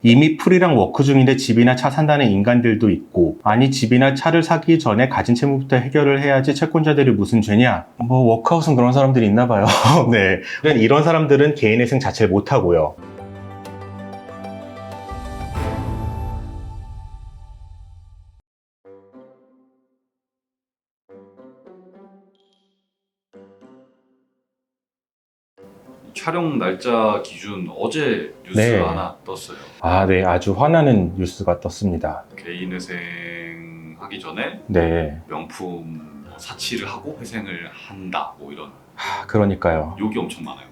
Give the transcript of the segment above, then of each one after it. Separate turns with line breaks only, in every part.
이미 프리랑 워크 중인데 집이나 차 산다는 인간들도 있고, 아니 집이나 차를 사기 전에 가진 채무부터 해결을 해야지 채권자들이 무슨 죄냐? 뭐 워크아웃은 그런 사람들이 있나 봐요. 네, 이런 사람들은 개인회생 자체를 못하고요.
촬영 날짜 기준 어제 뉴스
네.
하나 떴어요.
네, 아주 화나는 뉴스가 떴습니다.
개인회생 하기 전에
네,
명품 사치를 하고 회생을 한다, 뭐 이런
그러니까요.
욕이 엄청 많아요.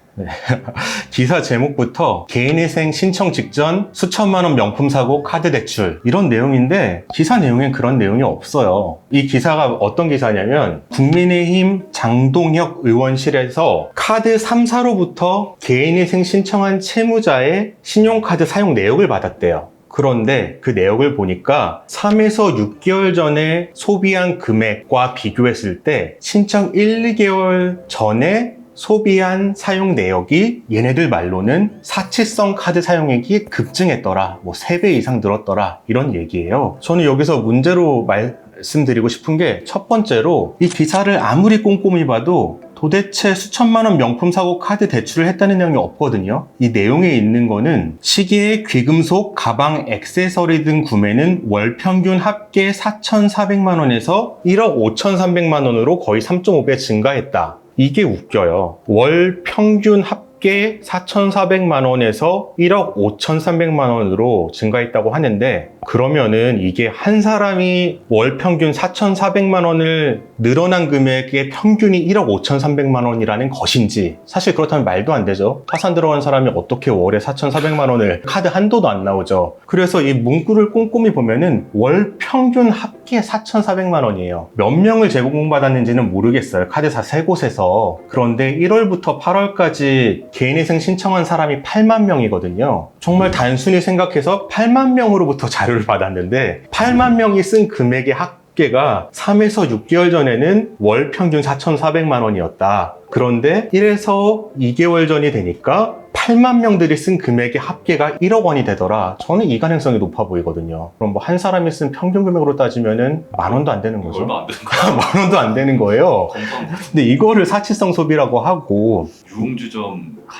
기사 제목부터 개인회생 신청 직전 수천만 원 명품 사고 카드 대출 이런 내용인데, 기사 내용엔 그런 내용이 없어요. 이 기사가 어떤 기사냐면, 국민의힘 장동혁 의원실에서 카드 3사로부터 개인회생 신청한 채무자의 신용카드 사용 내역을 받았대요. 그런데 그 내역을 보니까 3에서 6개월 전에 소비한 금액과 비교했을 때 신청 1, 2개월 전에 소비한 사용 내역이 얘네들 말로는 사치성 카드 사용액이 급증했더라, 뭐 3배 이상 늘었더라, 이런 얘기예요. 저는 여기서 문제로 말씀드리고 싶은 게, 첫 번째로 이 기사를 아무리 꼼꼼히 봐도 도대체 수천만 원 명품 사고 카드 대출을 했다는 내용이 없거든요. 이 내용에 있는 거는 시계, 귀금속, 가방, 액세서리 등 구매는 월 평균 합계 4,400만 원에서 1억 5,300만 원으로 거의 3.5배 증가했다. 이게 웃겨요. 월 평균 합계 4,400만 원에서 1억 5,300만 원으로 증가했다고 하는데, 그러면은 이게 한 사람이 월 평균 4,400만 원을 늘어난 금액의 평균이 1억 5,300만 원이라는 것인지, 사실 그렇다면 말도 안 되죠. 파산 들어간 사람이 어떻게 월에 4,400만 원을, 카드 한도도 안 나오죠. 그래서 이 문구를 꼼꼼히 보면은 월 평균 합계 4,400만 원이에요. 몇 명을 제공받았는지는 모르겠어요, 카드사 3곳에서. 그런데 1월부터 8월까지 개인회생 신청한 사람이 8만 명이거든요. 정말 단순히 생각해서 8만 명으로부터 자료를 받았는데, 8만 명이 쓴 금액의 합계가 3에서 6개월 전에는 월 평균 4,400만 원이었다. 그런데 1에서 2개월 전이 되니까 8만 명들이 쓴 금액의 합계가 1억 원이 되더라. 저는 이 가능성이 높아 보이거든요. 그럼 뭐 한 사람이 쓴 평균 금액으로 따지면은 만 원도 안 되는 거죠.
얼마 안 되는 거야.
만 원도 안 되는 거예요. 근데 이거를 사치성 소비라고 하고,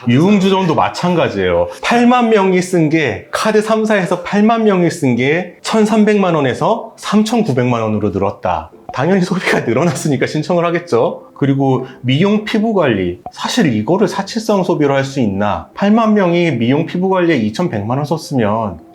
유흥주점도 마찬가지예요. 8만 명이 쓴 게, 카드 3사에서 8만 명이 쓴 게 1,300만 원에서 3,900만 원으로 늘었다. 당연히 소비가 늘어났으니까 신청을 하겠죠. 그리고 미용 피부관리, 사실 이거를 사치성 소비로 할 수 있나? 8만 명이 미용 피부관리에 2,100만 원 썼으면,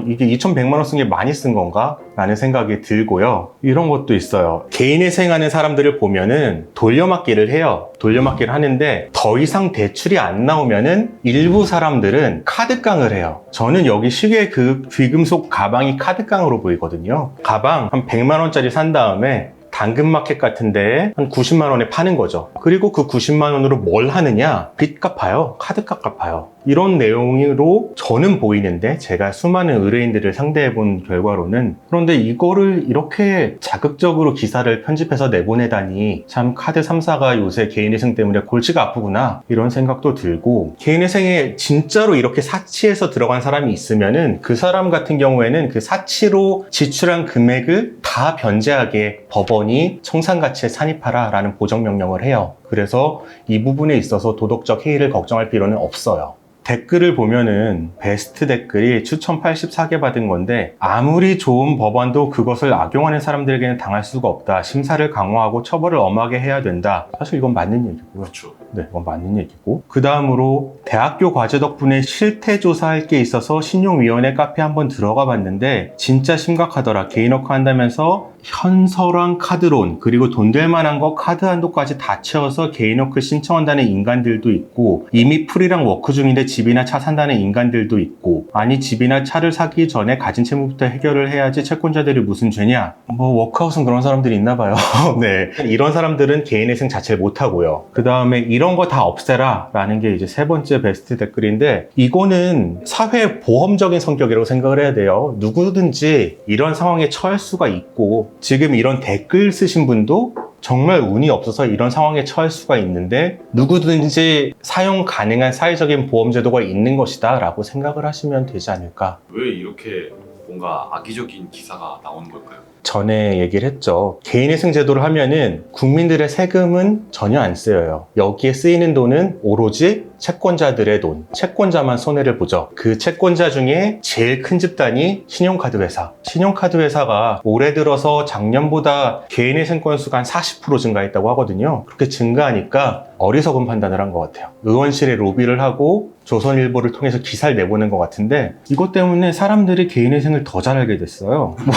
이게 2,100만 원 쓴 게 많이 쓴 건가? 라는 생각이 들고요. 이런 것도 있어요. 개인회생하는 사람들을 보면은 돌려막기를 해요. 돌려막기를 하는데 더 이상 대출이 안 나오면은 일부 사람들은 카드깡을 해요. 저는 여기 시계, 귀금속, 가방이 카드깡으로 보이거든요. 가방 한 100만 원짜리 산 다음에 당근마켓 같은 데에 한 90만 원에 파는 거죠. 그리고 그 90만 원으로 뭘 하느냐? 빚 갚아요. 카드값 갚아요. 이런 내용으로 저는 보이는데, 제가 수많은 의뢰인들을 상대해 본 결과로는. 그런데 이거를 이렇게 자극적으로 기사를 편집해서 내보내다니, 참 카드 3사가 요새 개인회생 때문에 골치가 아프구나, 이런 생각도 들고, 개인회생에 진짜로 이렇게 사치해서 들어간 사람이 있으면은 그 사람 같은 경우에는 그 사치로 지출한 금액을 다 변제하게 법원이 청산가치에 산입하라 라는 보정명령을 해요. 그래서 이 부분에 있어서 도덕적 해이를 걱정할 필요는 없어요. 댓글을 보면은 베스트 댓글이 추천 84개 받은 건데, 아무리 좋은 법안도 그것을 악용하는 사람들에게는 당할 수가 없다. 심사를 강화하고 처벌을 엄하게 해야 된다. 사실 이건 맞는 얘기고요.
그렇죠.
네, 이건 맞는 얘기고. 그 다음으로 대학교 과제 덕분에 실태조사할 게 있어서 신용위원회 카페 한번 들어가 봤는데 진짜 심각하더라. 개인워크 한다면서 현서랑 카드론, 그리고 돈 될 만한 거 카드 한도까지 다 채워서 개인워크 신청한다는 인간들도 있고, 이미 프리랑 워크 중인데 집이나 차 산다는 인간들도 있고, 아니 집이나 차를 사기 전에 가진 채무부터 해결을 해야지 채권자들이 무슨 죄냐? 뭐 워크아웃은 그런 사람들이 있나 봐요. 네, 이런 사람들은 개인회생 자체를 못하고요. 그 다음에 이런 거 다 없애라 라는 게 이제 세 번째 베스트 댓글인데, 이거는 사회 보험적인 성격이라고 생각을 해야 돼요. 누구든지 이런 상황에 처할 수가 있고, 지금 이런 댓글 쓰신 분도 정말 운이 없어서 이런 상황에 처할 수가 있는데 누구든지 사용 가능한 사회적인 보험 제도가 있는 것이다 라고 생각을 하시면 되지 않을까.
왜 이렇게 뭔가 악의적인 기사가 나오는 걸까요?
전에 얘기를 했죠. 개인회생 제도를 하면은 국민들의 세금은 전혀 안 쓰여요. 여기에 쓰이는 돈은 오로지 채권자들의 돈, 채권자만 손해를 보죠. 그 채권자 중에 제일 큰 집단이 신용카드 회사. 신용카드 회사가 올해 들어서 작년보다 개인회생 건수가 한 40% 증가했다고 하거든요. 그렇게 증가하니까 어리석은 판단을 한 것 같아요. 의원실에 로비를 하고 조선일보를 통해서 기사를 내보낸 것 같은데 이것 때문에 사람들이 개인회생을 더 잘 알게 됐어요. 뭐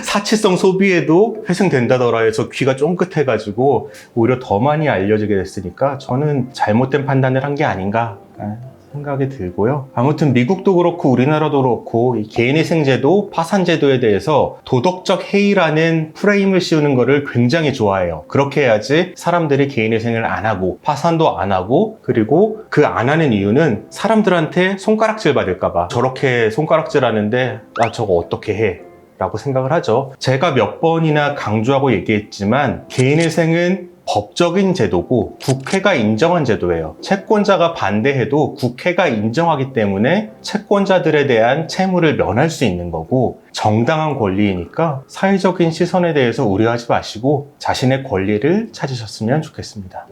사치성 소비에도 회생된다더라 해서 귀가 쫑긋해가지고 오히려 더 많이 알려지게 됐으니까 저는 잘못된 판단을 한 게 아닌가 생각이 들고요. 아무튼 미국도 그렇고 우리나라도 그렇고 이 개인회생제도, 파산제도에 대해서 도덕적 해이라는 프레임을 씌우는 거를 굉장히 좋아해요. 그렇게 해야지 사람들이 개인회생을 안 하고 파산도 안 하고 그리고 그 안 하는 이유는 사람들한테 손가락질 받을까 봐. 저렇게 손가락질 하는데 아 저거 어떻게 해? 라고 생각을 하죠. 제가 몇 번이나 강조하고 얘기했지만 개인회생은 법적인 제도고 국회가 인정한 제도예요. 채권자가 반대해도 국회가 인정하기 때문에 채권자들에 대한 채무를 면할 수 있는 거고 정당한 권리이니까 사회적인 시선에 대해서 우려하지 마시고 자신의 권리를 찾으셨으면 좋겠습니다.